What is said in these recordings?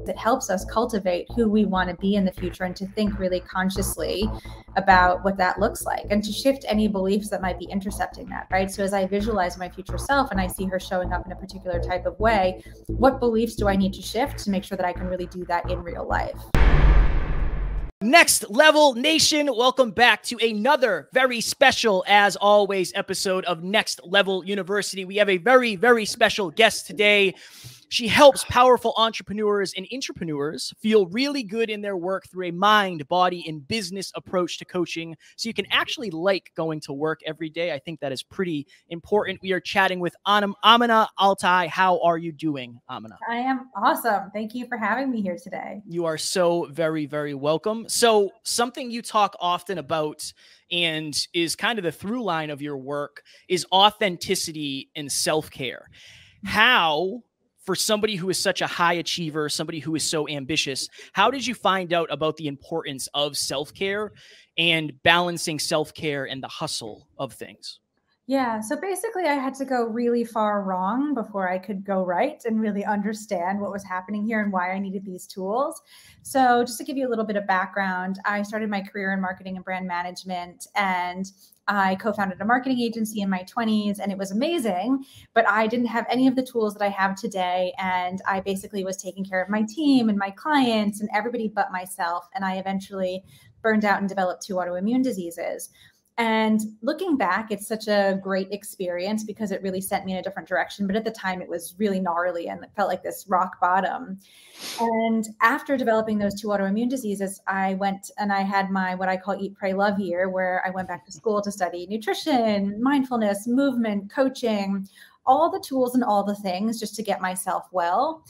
it helps us cultivate who we want to be in the future and to think really consciously about what that looks like and to shift any beliefs that might be intercepting that, right? So as I visualize my future self and I see her showing up in a particular type of way, what beliefs do I need to shift to make sure that I can really do that in real life? Next Level Nation, welcome back to another very special, as always, episode of Next Level University. We have a very, very special guest today. She helps powerful entrepreneurs and intrapreneurs feel really good in their work through a mind, body, and business approach to coaching so you can actually like going to work every day. I think that is pretty important. We are chatting with Amina AlTai. How are you doing, Amina? I am awesome. Thank you for having me here today. You are so very, very welcome. So something you talk often about and is kind of the through line of your work is authenticity and self-care. How, for somebody who is such a high achiever, somebody who is so ambitious, how did you find out about the importance of self-care and balancing self-care and the hustle of things? Yeah, so basically I had to go really far wrong before I could go right and really understand what was happening here and why I needed these tools. So just to give you a little bit of background, I started my career in marketing and brand management, and I co-founded a marketing agency in my 20s, and it was amazing, but I didn't have any of the tools that I have today. And I basically was taking care of my team and my clients and everybody but myself. And I eventually burned out and developed 2 autoimmune diseases. And looking back, it's such a great experience because it really sent me in a different direction. But at the time, it was really gnarly and it felt like this rock bottom. And after developing those 2 autoimmune diseases, I went and I had my what I call Eat, Pray, Love year, where I went back to school to study nutrition, mindfulness, movement, coaching, all the tools and all the things just to get myself well.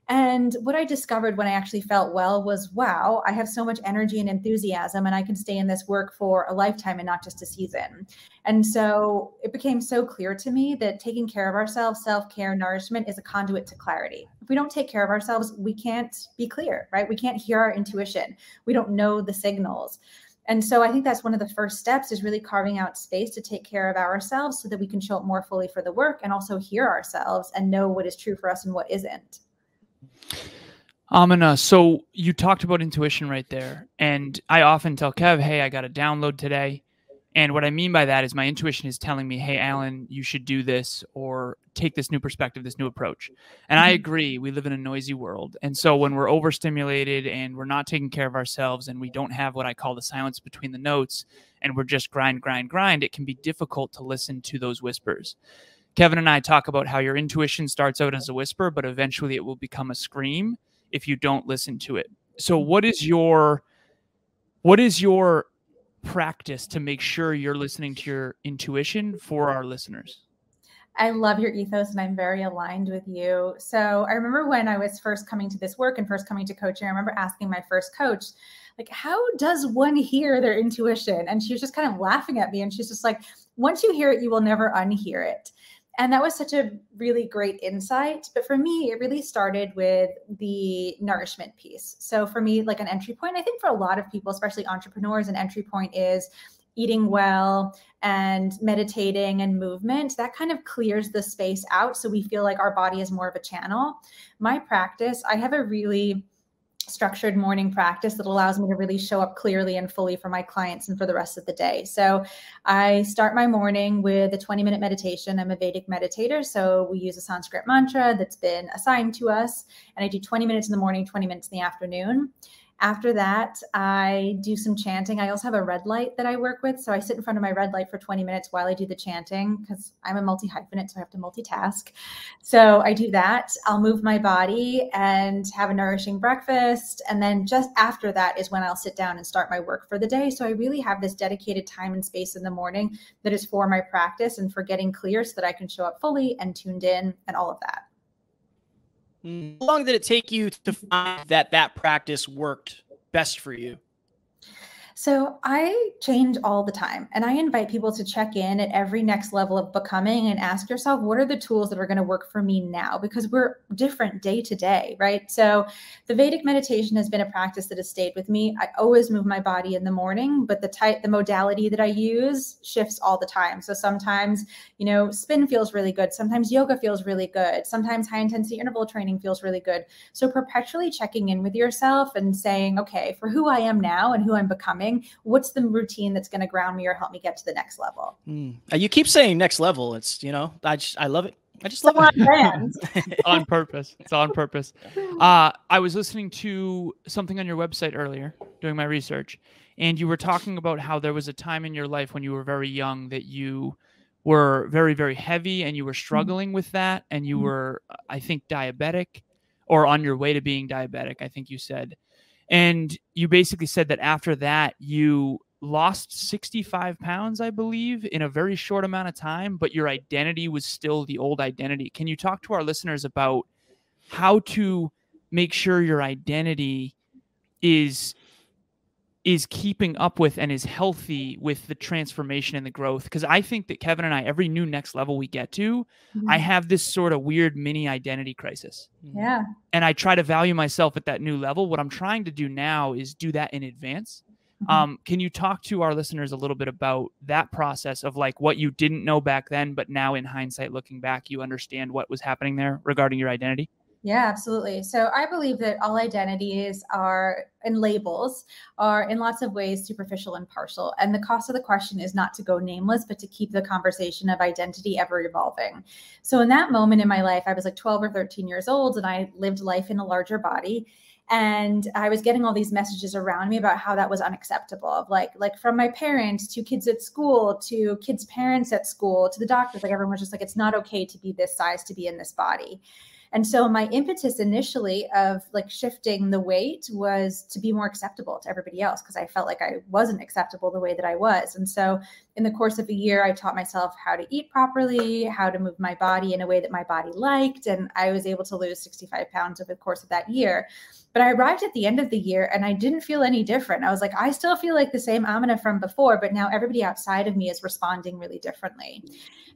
And what I discovered when I actually felt well was, wow, I have so much energy and enthusiasm and I can stay in this work for a lifetime and not just a season. And so it became so clear to me that taking care of ourselves, self-care, nourishment is a conduit to clarity. If we don't take care of ourselves, we can't be clear, right? We can't hear our intuition. We don't know the signals. And so I think that's one of the first steps, is really carving out space to take care of ourselves so that we can show up more fully for the work and also hear ourselves and know what is true for us and what isn't. Amina, so you talked about intuition right there. And I often tell Kev, hey, I got a download today. And what I mean by that is my intuition is telling me, hey, Alan, you should do this or take this new perspective, this new approach. And I agree. We live in a noisy world. And so when we're overstimulated and we're not taking care of ourselves and we don't have what I call the silence between the notes and we're just grind, it can be difficult to listen to those whispers. Kevin and I talk about how your intuition starts out as a whisper, but eventually it will become a scream if you don't listen to it. So what is your practice to make sure you're listening to your intuition for our listeners? I love your ethos and I'm very aligned with you. So I remember when I was first coming to this work and first coming to coaching, I remember asking my first coach, like, how does one hear their intuition? And she was just kind of laughing at me. And she's just like, once you hear it, you will never unhear it. And that was such a really great insight. But for me, it really started with the nourishment piece. So for me, like an entry point, I think for a lot of people, especially entrepreneurs, an entry point is eating well and meditating and movement. That kind of clears the space out so we feel like our body is more of a channel. My practice, I have a really structured morning practice that allows me to really show up clearly and fully for my clients and for the rest of the day. So I start my morning with a 20-minute meditation. I'm a Vedic meditator, so we use a Sanskrit mantra that's been assigned to us. And I do 20 minutes in the morning, 20 minutes in the afternoon. After that, I do some chanting. I also have a red light that I work with. So I sit in front of my red light for 20 minutes while I do the chanting because I'm a multi-hyphenate, so I have to multitask. So I do that. I'll move my body and have a nourishing breakfast. And then just after that is when I'll sit down and start my work for the day. So I really have this dedicated time and space in the morning that is for my practice and for getting clear so that I can show up fully and tuned in and all of that. How long did it take you to find that that practice worked best for you? So I change all the time, and I invite people to check in at every next level of becoming and ask yourself, what are the tools that are going to work for me now? Because we're different day to day, right? So the Vedic meditation has been a practice that has stayed with me. I always move my body in the morning, but the modality that I use shifts all the time. So sometimes, spin feels really good. Sometimes yoga feels really good. Sometimes high intensity interval training feels really good. So perpetually checking in with yourself and saying, okay, for who I am now and who I'm becoming, what's the routine that's going to ground me or help me get to the next level? You keep saying next level. It's, I love it. I just love it. On purpose. It's on purpose. I was listening to something on your website earlier, doing my research, and you were talking about how there was a time in your life when you were very young that you were very, very heavy and you were struggling with that, and you were, I think, diabetic or on your way to being diabetic, I think you said. And you basically said that after that, you lost 65 pounds, I believe, in a very short amount of time, but your identity was still the old identity. Can you talk to our listeners about how to make sure your identity is keeping up with and is healthy with the transformation and the growth? Because I think that Kevin and I, every new next level we get to, I have this sort of weird mini identity crisis. Yeah. And I try to value myself at that new level. What I'm trying to do now is do that in advance. Can you talk to our listeners a little bit about that process of like what you didn't know back then, but now in hindsight, looking back, you understand what was happening there regarding your identity? Yeah, absolutely. So I believe that all identities and labels are in lots of ways superficial and partial. And the cost of the question is not to go nameless, but to keep the conversation of identity ever evolving. So in that moment in my life, I was like 12 or 13 years old, and I lived life in a larger body. And I was getting all these messages around me about how that was unacceptable, of like from my parents to kids at school to kids' parents at school to the doctors. Like everyone was just like, it's not okay to be this size, to be in this body. And so my impetus initially of like shifting the weight was to be more acceptable to everybody else, because I felt like I wasn't acceptable the way that I was. And so in the course of a year, I taught myself how to eat properly, how to move my body in a way that my body liked. And I was able to lose 65 pounds over the course of that year. But I arrived at the end of the year and I didn't feel any different. I was like, I still feel like the same Amina from before, but now everybody outside of me is responding really differently.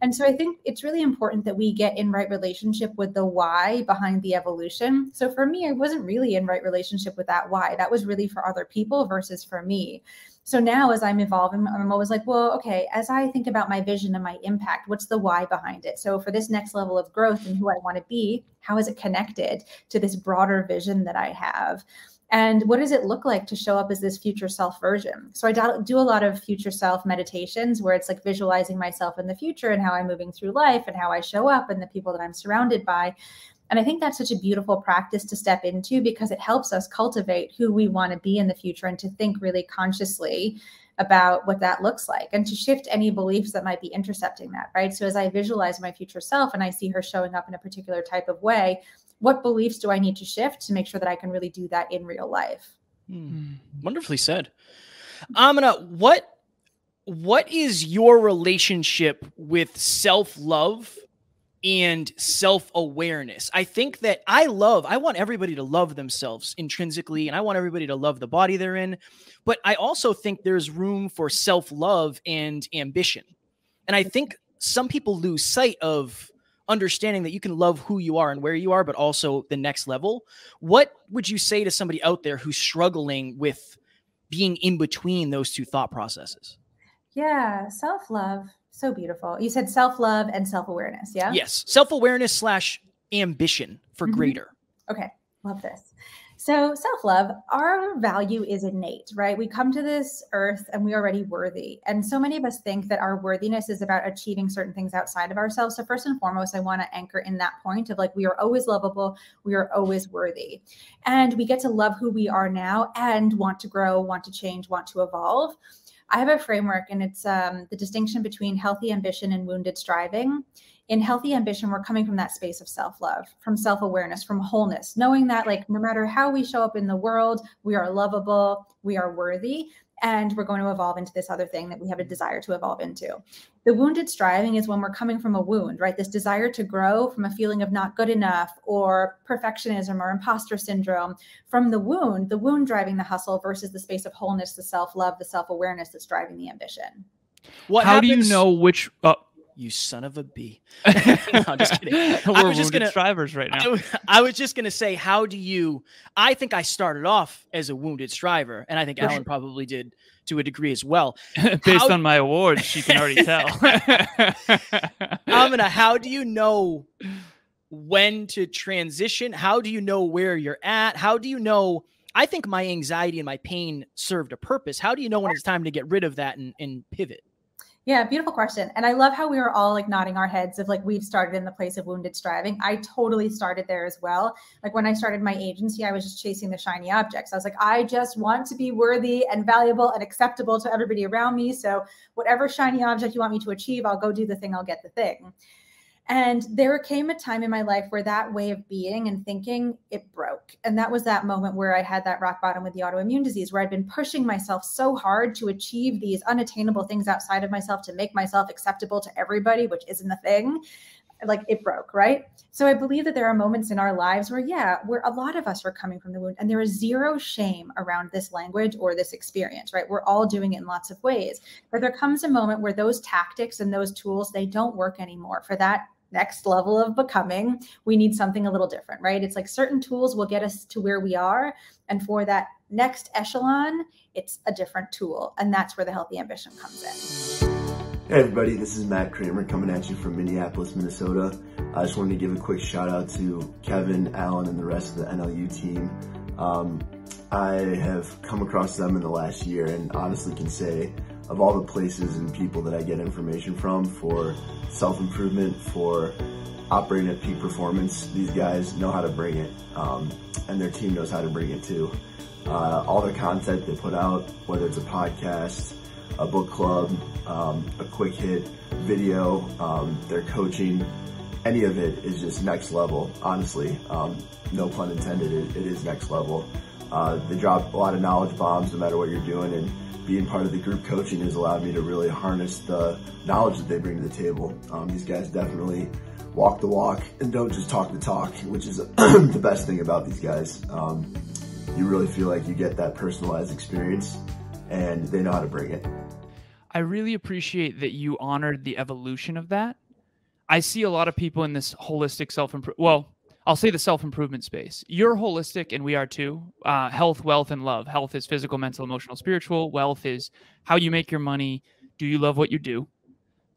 And so I think it's really important that we get in right relationship with the why behind the evolution. So for me, I wasn't really in right relationship with that why. That was really for other people versus for me. So now as I'm evolving, I'm always like, well, okay, as I think about my vision and my impact, what's the why behind it? So for this next level of growth and who I want to be, how is it connected to this broader vision that I have? And what does it look like to show up as this future self version? So I do a lot of future self meditations where it's like visualizing myself in the future and how I'm moving through life and how I show up and the people that I'm surrounded by. And I think that's such a beautiful practice to step into, because it helps us cultivate who we want to be in the future and to think really consciously about what that looks like and to shift any beliefs that might be intercepting that, right? So as I visualize my future self and I see her showing up in a particular type of way, what beliefs do I need to shift to make sure that I can really do that in real life? Wonderfully said. Amina, what is your relationship with self-love and self-awareness? I think that I want everybody to love themselves intrinsically, and I want everybody to love the body they're in. But I also think there's room for self-love and ambition. And I think some people lose sight of understanding that you can love who you are and where you are, but also the next level. What would you say to somebody out there who's struggling with being in between those two thought processes? Yeah, self-love. So beautiful. You said self-love and self-awareness, yeah? Yes. Self-awareness / ambition for greater. Okay. Love this. So self-love, our value is innate, right? We come to this earth and we are already worthy. And so many of us think that our worthiness is about achieving certain things outside of ourselves. So first and foremost, I want to anchor in that point of like, we are always lovable. We are always worthy. And we get to love who we are now and want to grow, want to change, want to evolve. I have a framework, and it's the distinction between healthy ambition and wounded striving. In healthy ambition, we're coming from that space of self-love, from self-awareness, from wholeness, knowing that like no matter how we show up in the world, we are lovable, we are worthy. and we're going to evolve into this other thing that we have a desire to evolve into. The wounded striving is when we're coming from a wound, right? This desire to grow from a feeling of not good enough or perfectionism or imposter syndrome from the wound driving the hustle versus the space of wholeness, the self-love, the self-awareness that's driving the ambition. How do you know which... You son of a bee. No, I'm just kidding. We're wounded strivers right now. I was just going to say, how do you... I think I started off as a wounded striver, and I think Alan probably did to a degree as well. Based on my awards, she can already tell. Amina, how do you know when to transition? How do you know where you're at? How do you know... I think my anxiety and my pain served a purpose. How do you know when it's time to get rid of that and pivot? Yeah, beautiful question. And I love how we were all like nodding our heads of like, we've started in the place of wounded striving. I totally started there as well. Like when I started my agency, I was just chasing the shiny objects. I was like, I just want to be worthy and valuable and acceptable to everybody around me. So whatever shiny object you want me to achieve, I'll go do the thing, I'll get the thing. And there came a time in my life where that way of being and thinking, it broke. And that was that moment where I had that rock bottom with the autoimmune disease, where I'd been pushing myself so hard to achieve these unattainable things outside of myself, to make myself acceptable to everybody, which isn't the thing. Like it broke, right? So I believe that there are moments in our lives where, where a lot of us are coming from the wound, and there is zero shame around this language or this experience, right? We're all doing it in lots of ways. But there comes a moment where those tactics and those tools, they don't work anymore. For that next level of becoming, we need something a little different, right? It's like certain tools will get us to where we are. And for that next echelon, it's a different tool. And that's where the healthy ambition comes in. Hey everybody, this is Matt Kramer coming at you from Minneapolis, Minnesota. I just wanted to give a quick shout out to Kevin, Alan, and the rest of the NLU team. I have come across them in the last year and honestly can say, of all the places and people that I get information from for self-improvement, for operating at peak performance, these guys know how to bring it, and their team knows how to bring it too. All their content they put out, whether it's a podcast, a book club, a quick hit video, their coaching, any of it is just next level, honestly. No pun intended, it is next level. They drop a lot of knowledge bombs no matter what you're doing, and being part of the group coaching has allowed me to really harness the knowledge that they bring to the table. These guys definitely walk the walk and don't just talk the talk, which is the best thing about these guys. You really feel like you get that personalized experience, and they know how to bring it. I really appreciate that you honored the evolution of that. I see a lot of people in this holistic self-improvement, well, I'll say the self-improvement space. You're holistic, and we are too. Health, wealth, and love. Health is physical, mental, emotional, spiritual. Wealth is how you make your money. Do you love what you do?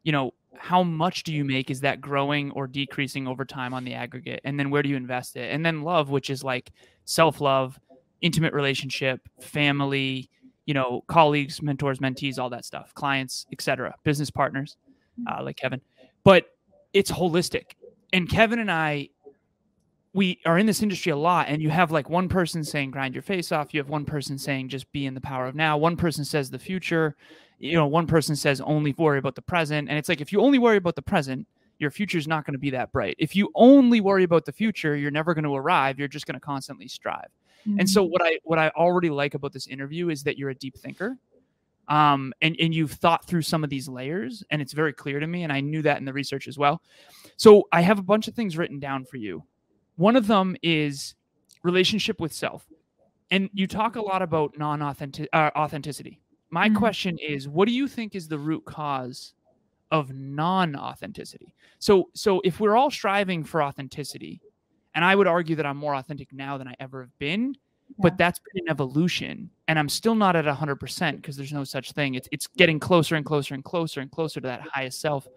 You know, how much do you make? Is that growing or decreasing over time on the aggregate? And then where do you invest it? And then love, which is like self-love, intimate relationship, family, you know, colleagues, mentors, mentees, all that stuff, clients, etc., business partners, like Kevin. But it's holistic. And Kevin and I, we are in this industry a lot, and you have like one person saying grind your face off. You have one person saying just be in the power of now. One person says the future. You know, one person says only worry about the present. And it's like, if you only worry about the present, your future is not going to be that bright. If you only worry about the future, you're never going to arrive. You're just going to constantly strive. Mm-hmm. And so what I already like about this interview is that you're a deep thinker. And you've thought through some of these layers, and it's very clear to me. And I knew that in the research as well. So I have a bunch of things written down for you. One of them is relationship with self. And you talk a lot about authenticity. My question is, what do you think is the root cause of non-authenticity? So if we're all striving for authenticity, and I would argue that I'm more authentic now than I ever have been, but that's been an evolution, and I'm still not at 100% because there's no such thing. It's getting closer and closer and closer and closer to that highest self.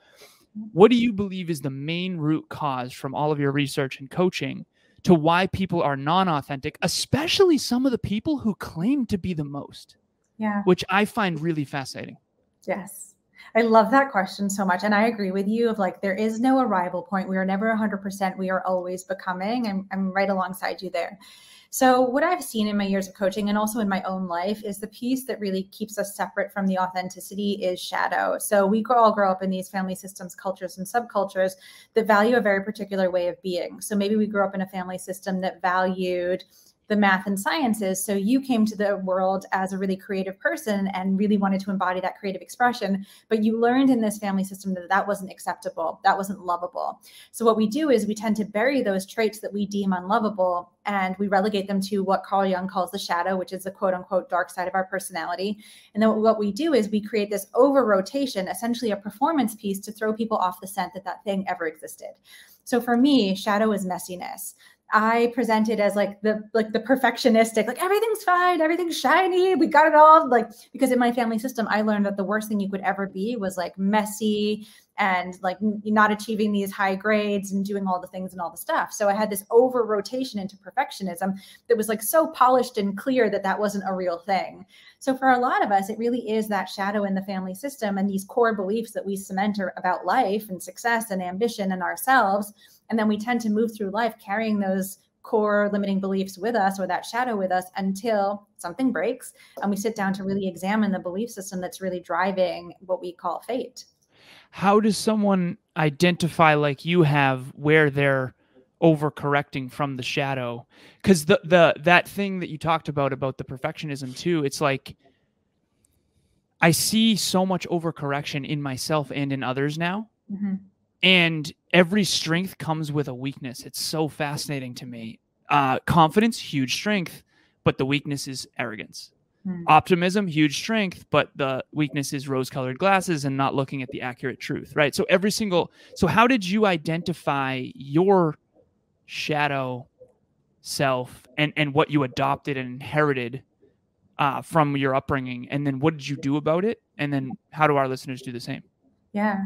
What do you believe is the main root cause from all of your research and coaching to why people are non-authentic, especially some of the people who claim to be the most? Yeah. Which I find really fascinating. Yes. I love that question so much. And I agree with you of like, there is no arrival point. We are never 100%. We are always becoming. I'm right alongside you there. So what I've seen in my years of coaching and also in my own life is the piece that really keeps us separate from the authenticity is shadow. So we all grow up in these family systems, cultures, and subcultures that value a very particular way of being. So maybe we grew up in a family system that valued the math and sciences. So you came to the world as a really creative person and really wanted to embody that creative expression, but you learned in this family system that that wasn't acceptable, that wasn't lovable. So what we do is we tend to bury those traits that we deem unlovable, and we relegate them to what Carl Jung calls the shadow, which is the quote unquote dark side of our personality. And then what we do is we create this over rotation, essentially a performance piece to throw people off the scent that that thing ever existed. So for me, shadow is messiness. I presented as like the perfectionistic, like everything's fine, everything's shiny, we got it all. Like, because in my family system, I learned that the worst thing you could ever be was like messy and like not achieving these high grades and doing all the things and all the stuff. So I had this over rotation into perfectionism that was like so polished and clear that that wasn't a real thing. So for a lot of us, it really is that shadow in the family system and these core beliefs that we cement about life and success and ambition and ourselves. And then we tend to move through life carrying those core limiting beliefs with us, or that shadow with us, until something breaks and we sit down to really examine the belief system that's really driving what we call fate. How does someone identify, like you have, where they're overcorrecting from the shadow? Because that thing that you talked about the perfectionism too, it's like I see so much overcorrection in myself and in others now. Mm-hmm. And every strength comes with a weakness. It's so fascinating to me. Confidence, huge strength, but the weakness is arrogance. Optimism, huge strength, but the weakness is rose-colored glasses and not looking at the accurate truth, right? So so how did you identify your shadow self and what you adopted and inherited from your upbringing? And then what did you do about it? And then how do our listeners do the same? Yeah.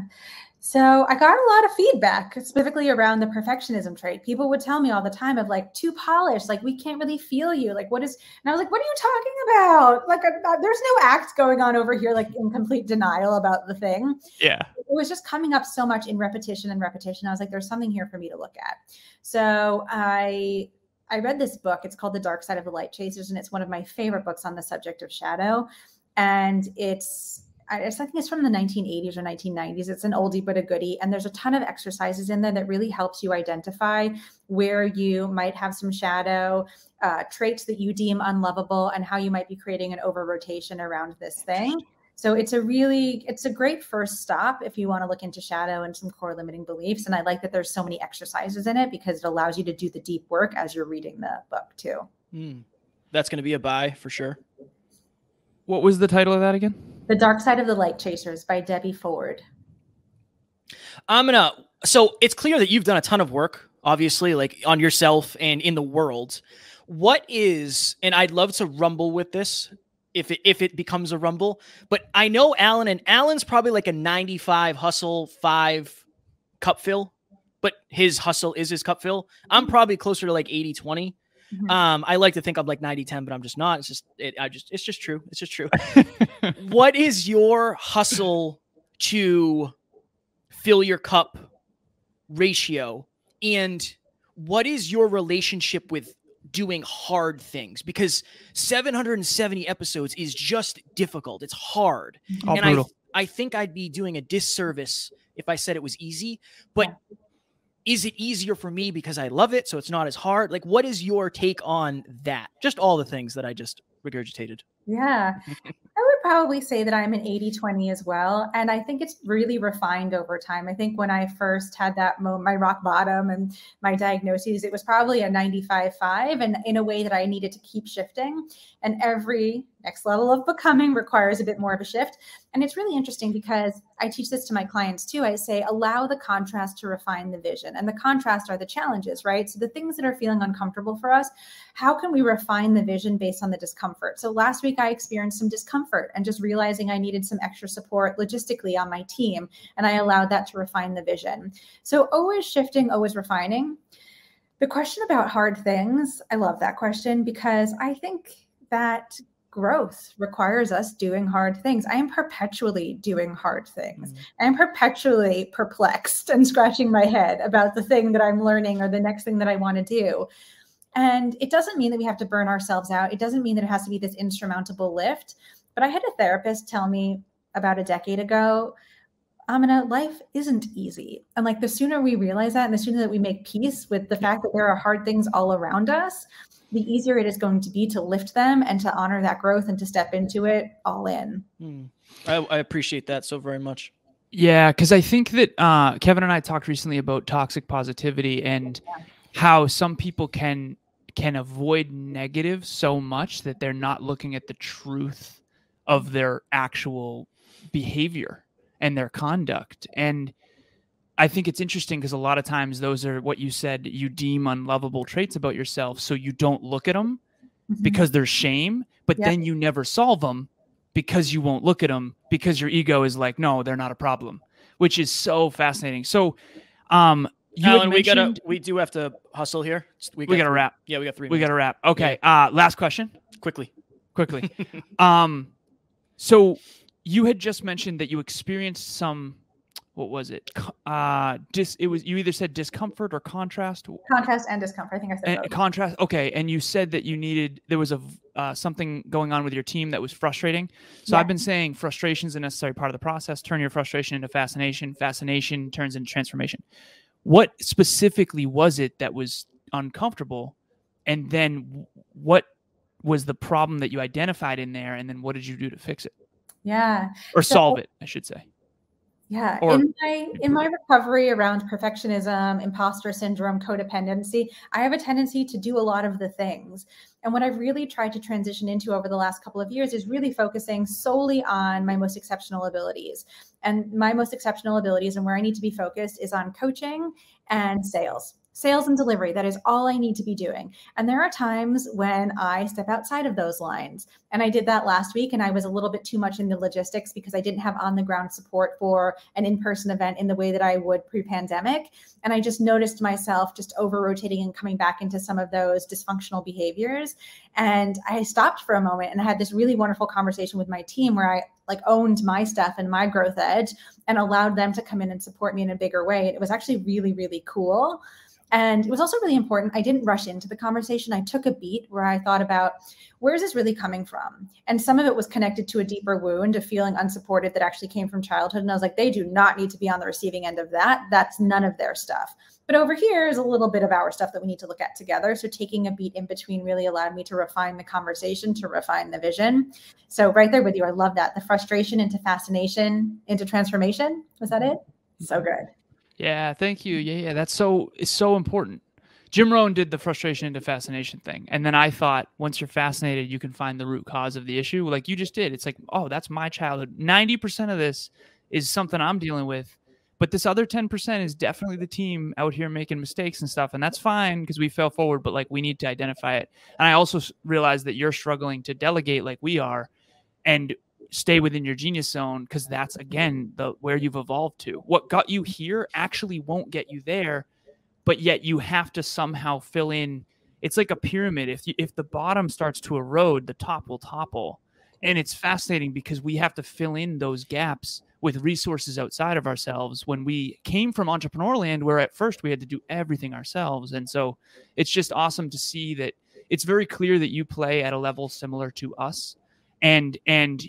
So I got a lot of feedback, specifically around the perfectionism trait. People would tell me all the time of like, too polished, like we can't really feel you. Like what is, and I was like, what are you talking about? Like there's no act going on over here, like in complete denial about the thing. Yeah. It was just coming up so much in repetition and repetition. I was like, there's something here for me to look at. So I read this book. It's called The Dark Side of the Light Chasers. And it's one of my favorite books on the subject of shadow. And I think it's from the 1980s or 1990s. It's an oldie but a goodie. And there's a ton of exercises in there that really helps you identify where you might have some shadow, traits that you deem unlovable, and how you might be creating an over rotation around this thing. So it's a great first stop if you want to look into shadow and some core limiting beliefs. And I like that there's so many exercises in it because it allows you to do the deep work as you're reading the book too. That's going to be a buy for sure. What was the title of that again? The Dark Side of the Light Chasers by Debbie Ford. So it's clear that you've done a ton of work, obviously, like on yourself and in the world. What is, and I'd love to rumble with this if it becomes a rumble, but I know Alan, and Alan's probably like a 95 hustle, 5 cup fill, but his hustle is his cup fill. I'm probably closer to like 80-20. I like to think I'm like 90-10, but I'm just not. It's just true. It's just true. What is your hustle to fill your cup ratio? And what is your relationship with doing hard things? Because 770 episodes is just difficult. It's hard. And brutal. I think I'd be doing a disservice if I said it was easy, but is it easier for me because I love it, so it's not as hard? Like, what is your take on that? Just all the things that I just regurgitated. Yeah. I would probably say that I'm an 80-20 as well. And I think it's really refined over time. I think when I first had that my rock bottom and my diagnoses, it was probably a 95-5, and in a way that I needed to keep shifting. And every next level of becoming requires a bit more of a shift. And it's really interesting because I teach this to my clients too. I say, allow the contrast to refine the vision. And the contrast are the challenges, right? So the things that are feeling uncomfortable for us, how can we refine the vision based on the discomfort? So last week I experienced some discomfort and just realizing I needed some extra support logistically on my team. And I allowed that to refine the vision. So always shifting, always refining. The question about hard things, I love that question because I think that growth requires us doing hard things. I am perpetually doing hard things. I am perpetually perplexed and scratching my head about the thing that I'm learning or the next thing that I want to do. And it doesn't mean that we have to burn ourselves out. It doesn't mean that it has to be this insurmountable lift. But I had a therapist tell me about a decade ago, Amina, life isn't easy. And like the sooner we realize that and the sooner that we make peace with the fact that there are hard things all around us, the easier it is going to be to lift them and to honor that growth and to step into it all in. I appreciate that so very much. Yeah, because I think that Kevin and I talked recently about toxic positivity and how some people can avoid negative so much that they're not looking at the truth of their actual behavior and their conduct. And I think it's interesting because a lot of times those are what you said, you deem unlovable traits about yourself. So you don't look at them because there's shame, but then you never solve them because you won't look at them because your ego is like, no, they're not a problem, which is so fascinating. So, Alan, we do have to hustle here. We got to wrap. Yeah, we got 3 minutes. We got to wrap. Okay. Last question. Quickly. So you had just mentioned that you experienced some, what was it? You either said discomfort or contrast. Contrast and discomfort. I think I said both. Contrast. Okay. And you said that there was something going on with your team that was frustrating. So I've been saying frustration is a necessary part of the process. Turn your frustration into fascination. Fascination turns into transformation. What specifically was it that was uncomfortable? And then what was the problem that you identified in there? And then what did you do to fix it? Yeah. Or solve it, I should say. Yeah. In my recovery around perfectionism, imposter syndrome, codependency, I have a tendency to do a lot of the things. And what I've really tried to transition into over the last couple of years is really focusing solely on my most exceptional abilities. And my most exceptional abilities and where I need to be focused is on coaching and sales. Sales and delivery, that is all I need to be doing. And there are times when I step outside of those lines. And I did that last week, and I was a little bit too much in the logistics because I didn't have on-the-ground support for an in-person event in the way that I would pre-pandemic. And I just noticed myself just over-rotating and coming back into some of those dysfunctional behaviors. And I stopped for a moment and I had this really wonderful conversation with my team where I owned my stuff and my growth edge and allowed them to come in and support me in a bigger way. And it was actually really, really cool. And it was also really important. I didn't rush into the conversation. I took a beat where I thought about, where is this really coming from? And some of it was connected to a deeper wound of feeling unsupported that actually came from childhood. And I was like, they do not need to be on the receiving end of that. That's none of their stuff. But over here is a little bit of our stuff that we need to look at together. So taking a beat in between really allowed me to refine the conversation, to refine the vision. So right there with you, I love that. The frustration into fascination, into transformation. Was that it? So good. Yeah, thank you. Yeah, it's so important. Jim Rohn did the frustration into fascination thing. And then I thought, once you're fascinated, you can find the root cause of the issue like you just did. It's like, oh, that's my childhood. 90% of this is something I'm dealing with. But this other 10% is definitely the team out here making mistakes and stuff. And that's fine because we fell forward, but we need to identify it. And I also realized that you're struggling to delegate like we are and stay within your genius zone, because that's, again, where you've evolved to. What got you here actually won't get you there, but yet you have to somehow fill in. It's like a pyramid. If the bottom starts to erode, the top will topple. And it's fascinating because we have to fill in those gaps with resources outside of ourselves when we came from entrepreneur land, where at first we had to do everything ourselves. And so it's just awesome to see that it's very clear that you play at a level similar to us. And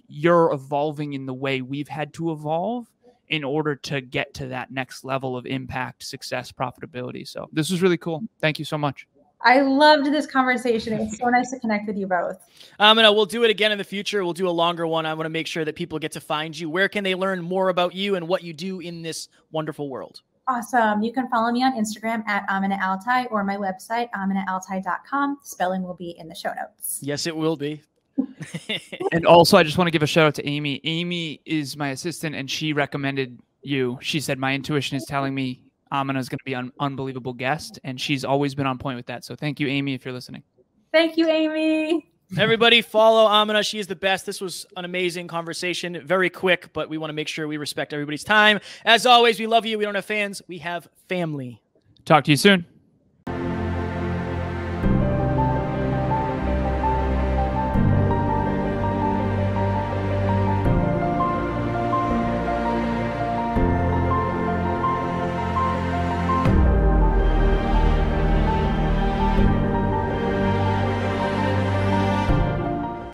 you're evolving in the way we've had to evolve in order to get to that next level of impact, success, profitability. So this was really cool. Thank you so much. I loved this conversation. It was so nice to connect with you both. We'll do it again in the future. We'll do a longer one. I want to make sure that people get to find you. Where can they learn more about you and what you do in this wonderful world? Awesome. You can follow me on Instagram at Amina AlTai or my website, AminaAlTai.com. Spelling will be in the show notes. Yes, it will be. And also, I just want to give a shout out to Amy. Amy is my assistant, and she recommended you. She said, my intuition is telling me Amina is going to be an unbelievable guest, and she's always been on point with that. So thank you, Amy, if you're listening. Thank you, Amy. Everybody follow Amina. She is the best. This was an amazing conversation. Very quick, but we want to make sure we respect everybody's time. As always, we love you. We don't have fans. We have family. Talk to you soon.